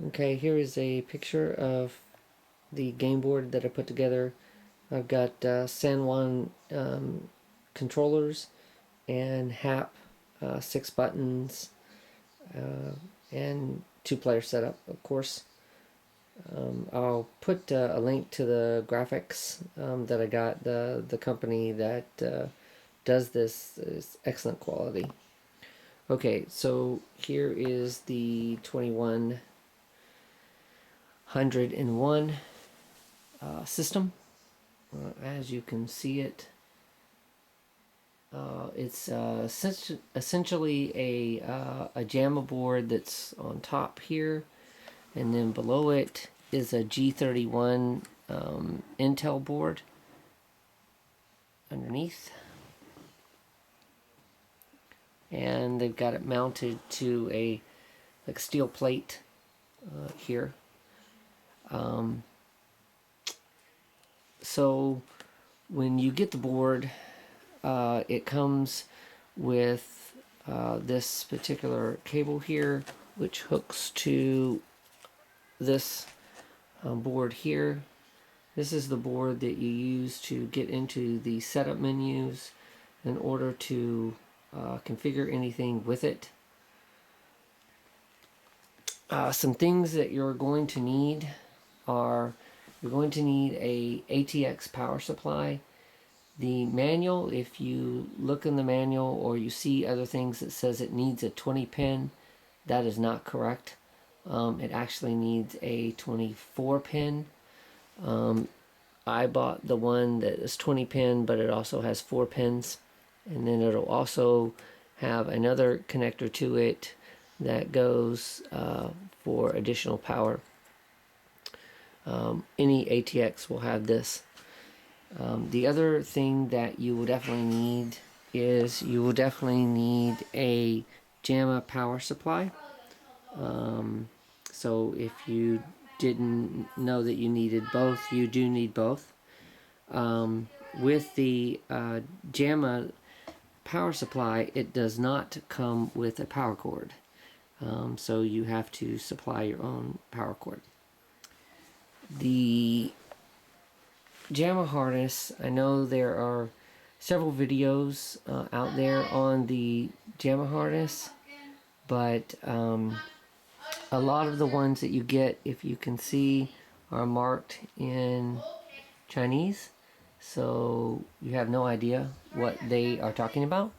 Okay, here is a picture of the game board that I put together. I've got San Juan controllers and HAP, 6 buttons, and 2-player setup, of course. I'll put a link to the graphics that I got. The company that does this is excellent quality. Okay, so here is the 2101 system. As you can see it, it's essentially a Jamma board that's on top here, and then below it is a G31 Intel board underneath, and they've got it mounted to a like steel plate here. So when you get the board, it comes with this particular cable here, which hooks to this board here. This is the board that you use to get into the setup menus in order to configure anything with it. Some things that you're going to need are, you're going to need a ATX power supply. The manual, if you look in the manual or you see other things that says it needs a 20 pin, that is not correct. It actually needs a 24 pin. I bought the one that is 20 pin, but it also has 4 pins, and then it'll also have another connector to it that goes for additional power. Any ATX will have this. The other thing that you will definitely need is you will definitely need a Jamma power supply. So if you didn't know that you needed both, you do need both. With the Jamma power supply, it does not come with a power cord. So you have to supply your own power cord. The Jamma harness, I know there are several videos out there on the Jamma harness, but a lot of the ones that you get, if you can see, are marked in Chinese, so you have no idea what they are talking about.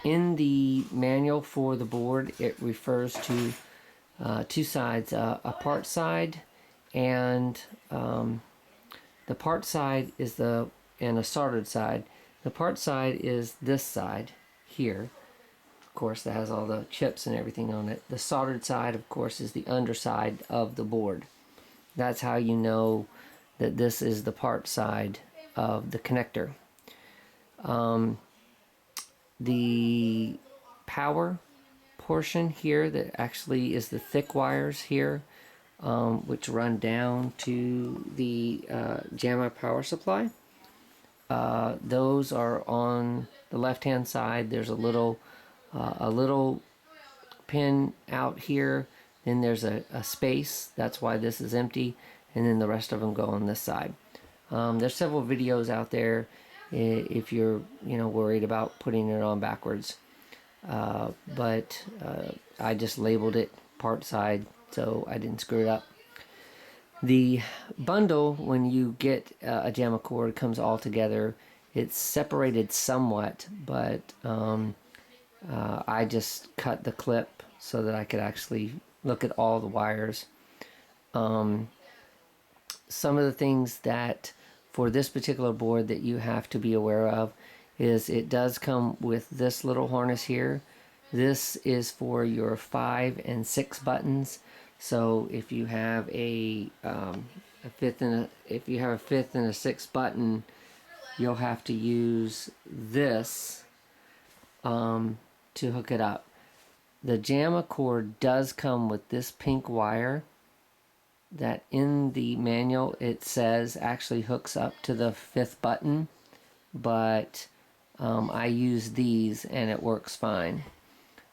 In the manual for the board, it refers to two sides, a part side, and the part side is and a soldered side. The part side is this side here. Of course, that has all the chips and everything on it. The soldered side, of course, is the underside of the board. That's how you know that this is the part side of the connector. The power portion here, that actually is the thick wires here, which run down to the Jamma power supply. Those are on the left hand side. There's a little pin out here, then there's a space, that's why this is empty, and then the rest of them go on this side. There's several videos out there if you're worried about putting it on backwards, but I just labeled it part side so I didn't screw it up. The bundle, when you get a Jamma cord, comes all together. It's separated somewhat, but I just cut the clip so that I could actually look at all the wires. Some of the things that for this particular board that you have to be aware of is it does come with this little harness here. This is for your 5 and 6 buttons. So if you have a fifth and a sixth button, you'll have to use this to hook it up. The Jamma cord does come with this pink wire that in the manual it says actually hooks up to the 5th button, but I use these and it works fine.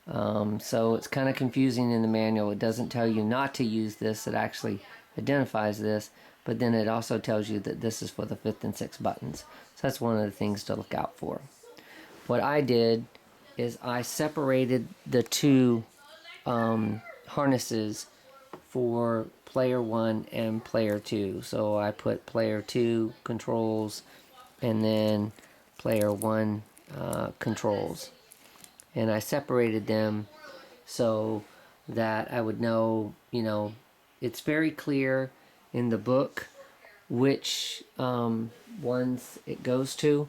So it's kind of confusing in the manual. It doesn't tell you not to use this. It actually identifies this, but then it also tells you that this is for the 5th and 6th buttons. So that's one of the things to look out for. What I did is I separated the two harnesses for player 1 and player 2. So I put player 2 controls and then player 1 controls. And I separated them so that I would know, it's very clear in the book which ones it goes to.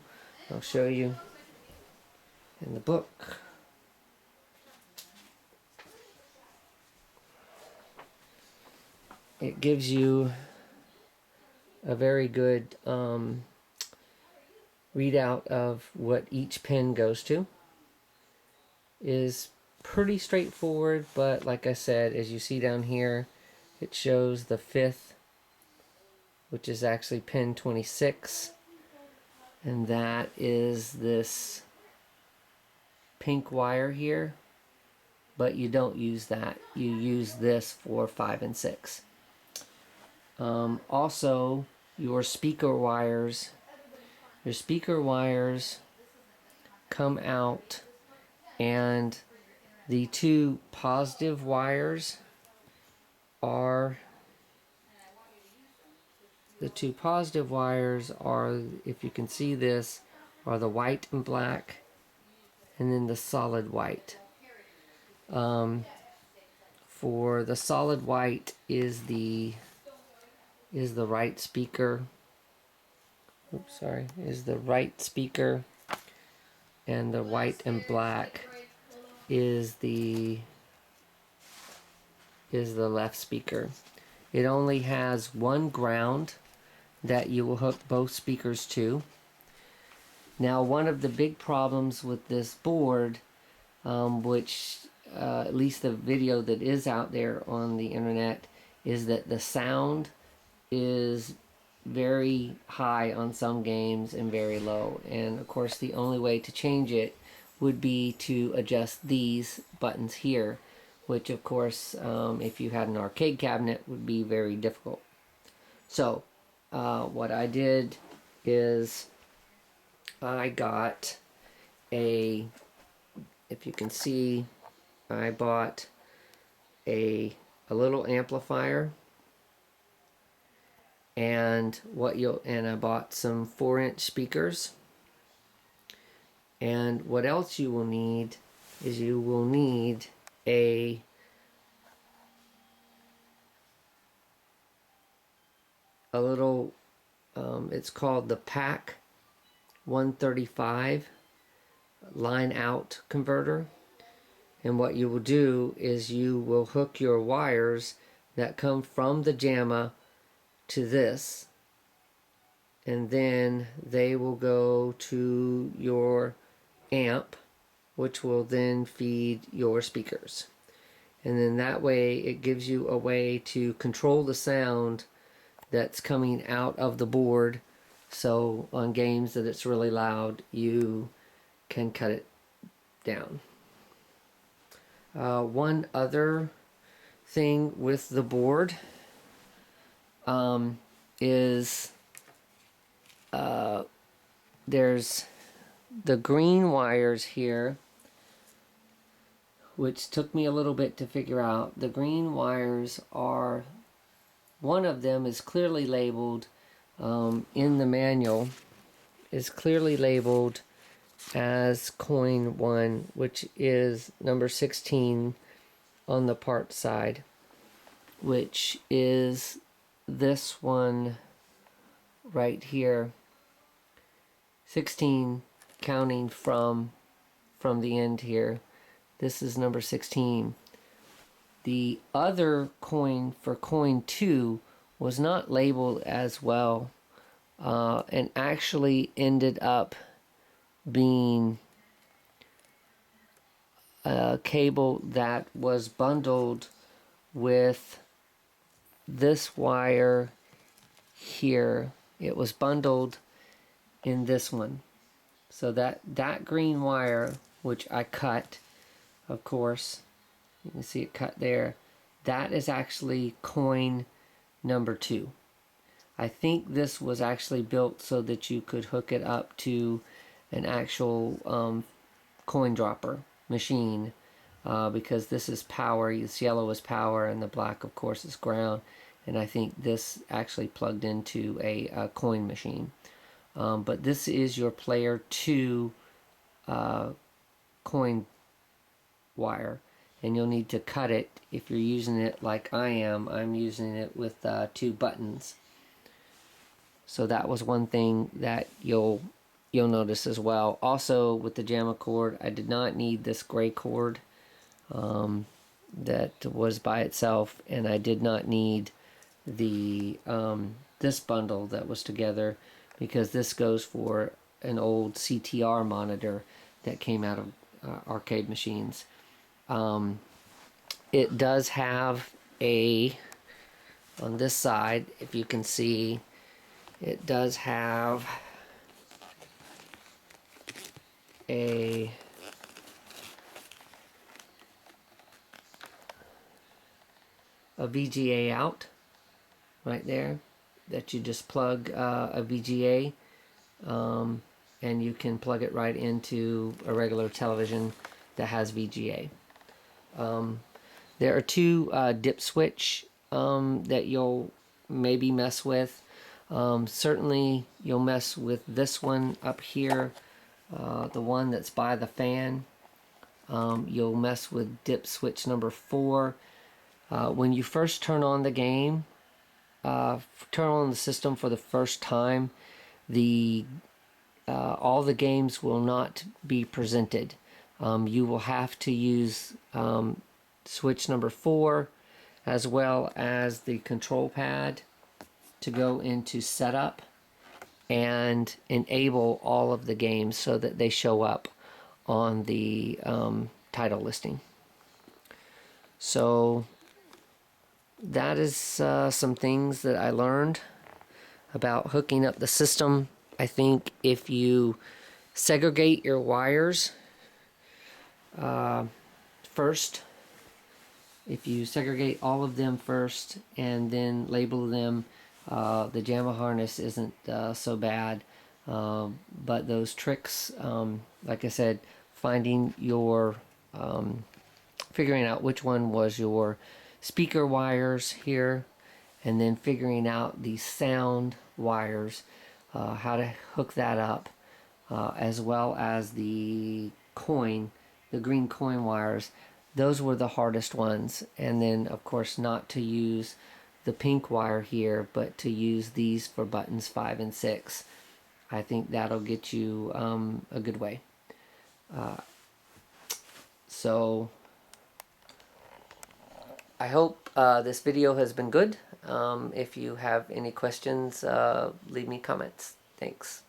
I'll show you in the book. It gives you a very good readout of what each pin goes to. Is pretty straightforward, but like I said, as you see down here, it shows the 5th, which is actually pin 26, and that is this pink wire here, but you don't use that. You use this for 5 and 6. Also, your speaker wires come out, and the two positive wires are if you can see this, are the white and black, and then the solid white. For the solid white is the right speaker. Is the right speaker, and the white and black is the left speaker. It only has one ground that you will hook both speakers to. Now, one of the big problems with this board, which at least the video that is out there on the internet, is that the sound is very high on some games and very low. And of course, the only way to change it would be to adjust these buttons here, which of course, if you had an arcade cabinet, would be very difficult. So what I did is I got if you can see, I bought a little amplifier, and I bought some 4-inch speakers. And what else you will need is you will need a little it's called the PAC 135 line out converter. And what you will do is you will hook your wires that come from the Jamma to this, and then they will go to your amp, which will then feed your speakers. And then that way it gives you a way to control the sound that's coming out of the board. So on games that it's really loud, you can cut it down. One other thing with the board is there's the green wires here, which took me a little bit to figure out. The green wires are, one of them is clearly labeled in the manual, is clearly labeled as coin 1, which is number 16 on the part side, which is this one right here, 16 counting from the end here. This is number 16. The other coin for coin 2 was not labeled as well, and actually ended up being a cable that was bundled with this wire here. It was bundled in this one. So that green wire, which I cut, of course. You can see it cut there. That is actually coin number 2. I think this was actually built so that you could hook it up to an actual coin dropper machine, because this is power. This yellow is power and the black of course is ground, and I think this actually plugged into a coin machine. But this is your player 2 coin wire, and you'll need to cut it if you're using it like I am. I'm using it with 2 buttons. So that was one thing that you'll notice as well. Also with the Jamma cord, I did not need this gray cord that was by itself, and I did not need the this bundle that was together, because this goes for an old CTR monitor that came out of arcade machines. It does have on this side, if you can see, it does have a VGA out right there, that you just plug a VGA, and you can plug it right into a regular television that has VGA. There are 2 dip switch that you'll maybe mess with. Certainly you'll mess with this one up here, the one that's by the fan. You'll mess with dip switch number 4. When you first turn on the game, turn on the system for the first time, all the games will not be presented. You will have to use switch number 4 as well as the control pad to go into setup and enable all of the games so that they show up on the title listing. So that is some things that I learned about hooking up the system. I think if you segregate your wires first, if you segregate all of them first and then label them, the Jamma harness isn't so bad. But those tricks, like I said, finding your, figuring out which one was your speaker wires here, and then figuring out the sound wires, how to hook that up, as well as the green coin wires. Those were the hardest ones. And then of course not to use the pink wire here, but to use these for buttons 5 and 6. I think that'll get you a good way. So I hope this video has been good. If you have any questions, leave me comments. Thanks.